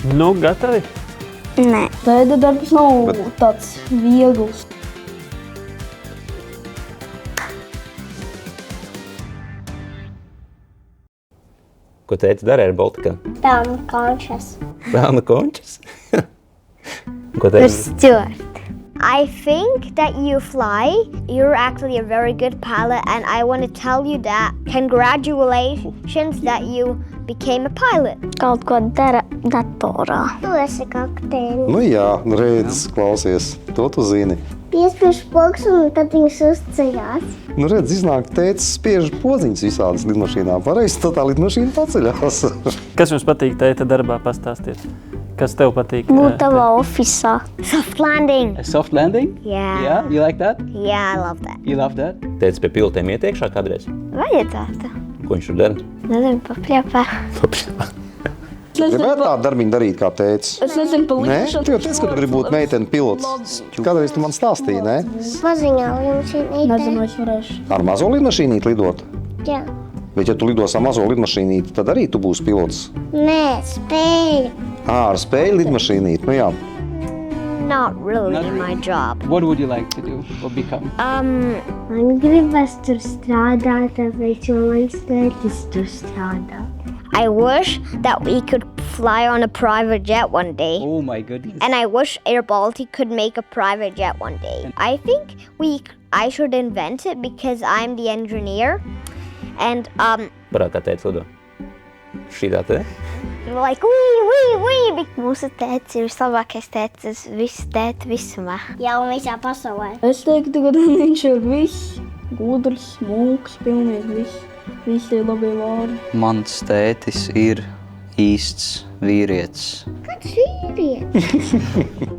Nu, gatavi? Nē. Tēda darbs nav tāds viegls. Ko tēti dara ar Baltikā? Pelnu končas. Pelna končas? Ko You're tēti? Stuart. I think that you fly. You're actually a very good pilot, and I want to tell you that congratulations that you became a pilot. Kaut ko dara datorā. Tu esi kapteinis. Nu jā, redz, klausies, to tu zini. Piespiež pogas, un tad viņas uzceļās. Nu redz, iznāk tētis spiež podziņas visādas lidmašīnā. Pareizi, tad tā lidmašīna paceļās. Kas jums patīk tēta darbā? Pastāstiet. Kas tev patīk? Būt tavā ofisā. Soft landing. A soft landing? Yeah. Yeah, you like that? Yeah, I love that. You love that? Tētis pie pilotiem iet iekšā kādreiz? Vajadzētu. Ko viņš tur dara? Nezinu, papļapā. Gribētu tādu darbiņu darīt kā tētis? Es nezinu par Nē, lidmašīnu. tu jau teici, ka tu gribi būt meitene pilots. Kādreiz tu man stāstīji, ne? Maziņā lidmašīnītē. Nezinu, es varēšu. Ar mazo lidmašīnīti lidot? Jā. Bet ja tu lidos ar mazo lidmašīnīti, tad arī tu būsi pilots. Nē, spēļu. Ar spēļu lidmašīnīti, nu jā. Not really my job. What would you like to do or become? Man gribas tur strādāt, tāpēc mans tētis tur strādā. I wish that we could fly on a private jet one day. Oh my goodness. And I wish Air Baltic could make a private jet one day. I think I should invent it because I'm the engineer. And Varētu kā tētis lido? Šitā te? we're like, wee. Mūsu tētis ir vislabākais tētis, viss tētis visumā. Jā, un visā pasaulē. Es teiktu, ka viņš ir viss. Gudrs, smūks, pilnīgi viss. Visi ir labie vārdi. Mans tētis ir īsts vīrietis. Kāds vīrietis?